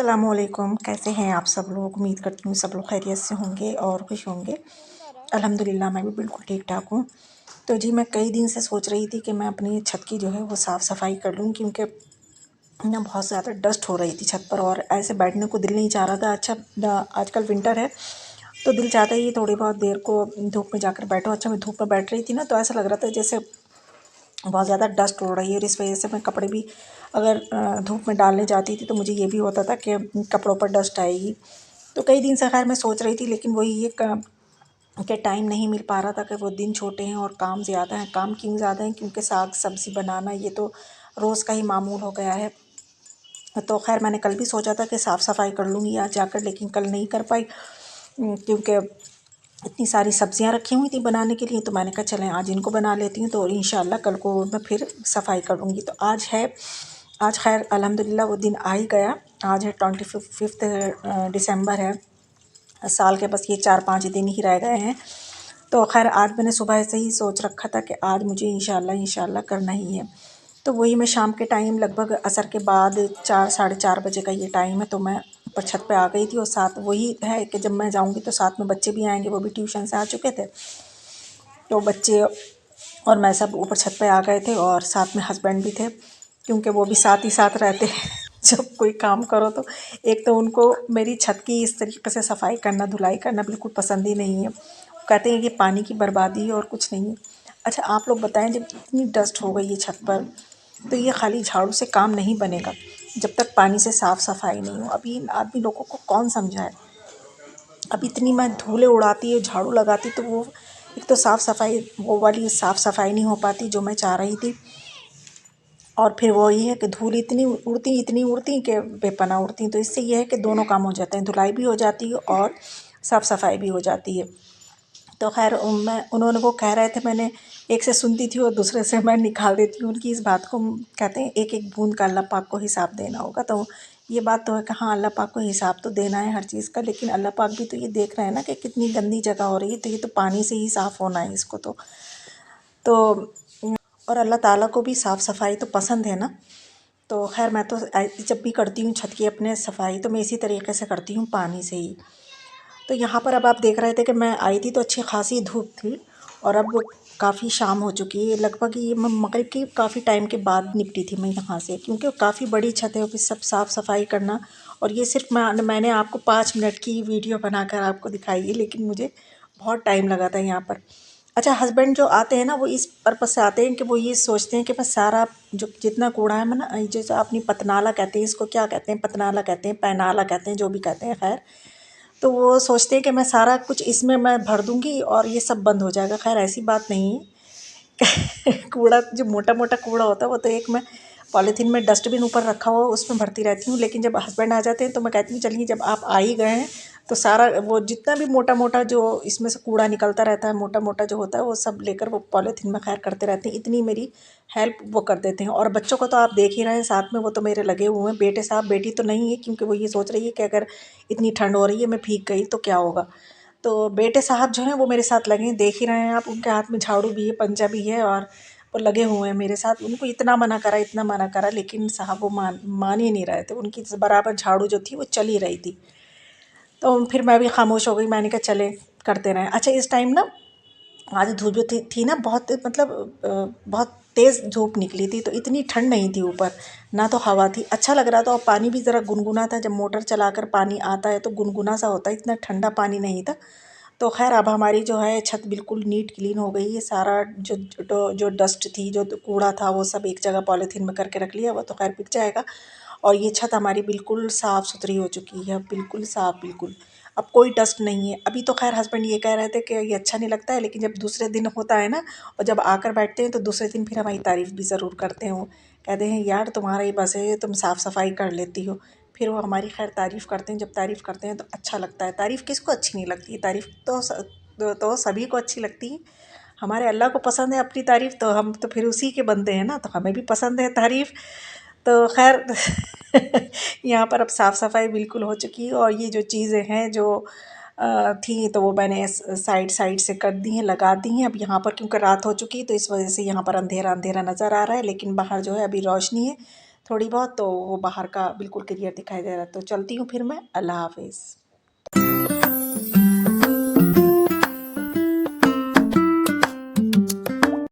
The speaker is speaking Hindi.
अस्सलामुअलैकुम। कैसे हैं आप सब लोग? उम्मीद करती हूँ सब लोग खैरियत से होंगे और खुश होंगे। अल्हम्दुलिल्लाह मैं भी बिल्कुल ठीक ठाक हूँ। तो जी मैं कई दिन से सोच रही थी कि मैं अपनी छत की जो है वो साफ़ सफाई कर लूँ, क्योंकि ना बहुत ज़्यादा डस्ट हो रही थी छत पर और ऐसे बैठने को दिल नहीं चाह रहा था। अच्छा आजकल विंटर है तो दिल चाहता है ये थोड़ी बहुत देर को धूप में जाकर बैठो। अच्छा मैं धूप में बैठ रही थी ना, तो ऐसा लग रहा था जैसे बहुत ज़्यादा डस्ट उड़ रही है और इस वजह से मैं कपड़े भी अगर धूप में डालने जाती थी तो मुझे ये भी होता था कि कपड़ों पर डस्ट आएगी। तो कई दिन से खैर मैं सोच रही थी, लेकिन वही ये कि टाइम नहीं मिल पा रहा था कि वो दिन छोटे हैं और काम ज़्यादा है। काम क्यों ज़्यादा है? क्योंकि साग सब्ज़ी बनाना ये तो रोज़ का ही मामूल हो गया है। तो खैर मैंने कल भी सोचा था कि साफ़ सफाई कर लूँगी आज जाकर, लेकिन कल नहीं कर पाई क्योंकि इतनी सारी सब्जियां रखी हुई थी बनाने के लिए। तो मैंने कहा चलें आज इनको बना लेती हूँ, तो इंशाल्लाह कल को मैं फिर सफाई करूँगी। तो आज खैर अल्हम्दुलिल्लाह वो दिन आ ही गया। आज है 25 दिसंबर है। साल के बस ये 4-5 दिन ही रह गए हैं। तो खैर आज मैंने सुबह से ही सोच रखा था कि आज मुझे इंशाल्लाह करना ही है। तो वही मैं शाम के टाइम लगभग असर के बाद 4 साढ़े 4 बजे का ये टाइम है, तो मैं ऊपर छत पे आ गई थी और साथ वही है कि जब मैं जाऊंगी तो साथ में बच्चे भी आएंगे, वो भी ट्यूशन से आ चुके थे। तो बच्चे और मैं सब ऊपर छत पे आ गए थे और साथ में हस्बैंड भी थे, क्योंकि वो भी साथ ही साथ रहते हैं। जब कोई काम करो तो एक तो उनको मेरी छत की इस तरीके से सफाई करना धुलाई करना बिल्कुल पसंद ही नहीं है। कहते हैं कि पानी की बर्बादी है और कुछ नहीं है। अच्छा आप लोग बताएं, जब इतनी डस्ट हो गई है छत पर तो ये खाली झाड़ू से काम नहीं बनेगा जब तक पानी से साफ़ सफाई नहीं हो। अभी इन आदमी लोगों को कौन समझाए? अब इतनी मैं धूलें उड़ाती है झाड़ू लगाती तो वो एक तो साफ़ सफाई वो वाली साफ़ सफाई नहीं हो पाती जो मैं चाह रही थी। और फिर वो ये है कि धूल इतनी उड़ती कि बेपनाह उड़ती। तो इससे ये है कि दोनों काम हो जाते हैं, धुलाई भी हो जाती है और साफ़ सफाई भी हो जाती है। तो खैर मैं उन्होंने वो कह रहे थे, मैंने एक से सुनती थी और दूसरे से मैं निकाल देती हूँ उनकी इस बात को। कहते हैं एक एक बूंद का अल्लाह पाक को हिसाब देना होगा। तो ये बात तो है कि हाँ अल्लाह पाक को हिसाब तो देना है हर चीज़ का, लेकिन अल्लाह पाक भी तो ये देख रहे हैं ना कि कितनी गंदी जगह हो रही है। तो ये तो पानी से ही साफ़ होना है इसको तो और अल्लाह ताला को भी साफ़ सफाई तो पसंद है ना। तो खैर मैं तो जब भी करती हूँ छत की अपने सफाई तो मैं इसी तरीके से करती हूँ, पानी से ही। तो यहाँ पर अब आप देख रहे थे कि मैं आई थी तो अच्छी खासी धूप थी और अब काफ़ी शाम हो चुकी है। लगभग ये मैं मगरिब की काफ़ी टाइम के बाद निपटी थी मैं यहाँ से, क्योंकि काफ़ी बड़ी छत है और फिर सब साफ़ सफाई करना। और ये सिर्फ मैंने आपको 5 मिनट की वीडियो बनाकर आपको दिखाई है, लेकिन मुझे बहुत टाइम लगा था यहाँ पर। अच्छा हस्बैंड जो आते हैं ना वो इस पर्पज़ से आते हैं कि वो ये सोचते हैं कि मैं सारा जो जितना कूड़ा है मैं ना, जैसे अपनी पतनाला कहते हैं इसको, क्या कहते हैं, पतनाला कहते हैं, पैनाला कहते हैं, जो भी कहते हैं खैर। तो वो सोचते हैं कि मैं सारा कुछ इसमें मैं भर दूंगी और ये सब बंद हो जाएगा। खैर ऐसी बात नहीं है। कूड़ा जो मोटा मोटा कूड़ा होता है वो तो एक मैं पॉलीथीन में डस्टबिन ऊपर रखा हुआ उसमें भरती रहती हूँ, लेकिन जब हस्बैंड आ जाते हैं तो मैं कहती हूँ चलिए जब आप आ ही गए हैं तो सारा वो जितना भी मोटा मोटा जो इसमें से कूड़ा निकलता रहता है, मोटा मोटा जो होता है वो सब लेकर वो पॉलीथीन में खैर करते रहते हैं। इतनी मेरी हेल्प वो कर देते हैं। और बच्चों को तो आप देख ही रहे हैं साथ में, वो तो मेरे लगे हुए हैं। बेटे साहब बेटी तो नहीं है, क्योंकि वो ये सोच रही है कि अगर इतनी ठंड हो रही है मैं भीग गई तो क्या होगा। तो बेटे साहब जो हैं वो मेरे साथ लगे हैं, देख ही रहे हैं आप, उनके हाथ में झाड़ू भी है, पंजा भी है और वो लगे हुए हैं मेरे साथ। उनको इतना मना करा लेकिन साहब वो मान ही नहीं रहे थे। उनकी बराबर झाड़ू जो थी वो चल ही रही थी। तो फिर मैं भी खामोश हो गई, मैंने कहा चले करते रहें। अच्छा इस टाइम ना आज धूप जो थी ना बहुत मतलब बहुत तेज़ धूप निकली थी, तो इतनी ठंड नहीं थी ऊपर, ना तो हवा थी। अच्छा लग रहा था और पानी भी ज़रा गुनगुना था। जब मोटर चलाकर पानी आता है तो गुनगुना सा होता है, इतना ठंडा पानी नहीं था। तो खैर अब हमारी जो है छत बिल्कुल नीट क्लीन हो गई है। सारा जो डस्ट थी, जो कूड़ा था, वो सब एक जगह पॉलीथीन में करके रख लिया, वो तो खैर पिक जाएगा। और ये छत हमारी बिल्कुल साफ़ सुथरी हो चुकी है, बिल्कुल साफ़, बिल्कुल अब कोई डस्ट नहीं है। अभी तो खैर हस्बैंड ये कह रहे थे कि ये अच्छा नहीं लगता है, लेकिन जब दूसरे दिन होता है ना और जब आकर बैठते हैं तो दूसरे दिन फिर हमारी तारीफ़ भी ज़रूर करते हैं। वो कहते हैं यार तुम्हारा ही बस है, तुम साफ़ सफाई कर लेती हो। फिर वो हमारी खैर तारीफ़ करते हैं। जब तारीफ़ करते हैं तो अच्छा लगता है। तारीफ़ किसको अच्छी नहीं लगती है? तारीफ़ तो सभी को अच्छी लगती है। हमारे अल्लाह को पसंद है अपनी तारीफ़, तो हम तो फिर उसी के बंदे हैं ना, तो हमें भी पसंद है तारीफ़। तो खैर यहाँ पर अब साफ़ सफाई बिल्कुल हो चुकी है और ये जो चीज़ें हैं जो थी तो वो मैंने साइड साइड से कर दी हैं, लगा दी हैं। अब यहाँ पर क्योंकि रात हो चुकी है तो इस वजह से यहाँ पर अंधेरा अंधेरा नज़र आ रहा है, लेकिन बाहर जो है अभी रोशनी है। थोड़ी बहुत, तो वो बाहर का बिल्कुल क्लियर दिखाई दे रहा है। तो चलती हूँ फिर मैं, अल्लाह हाफिज़।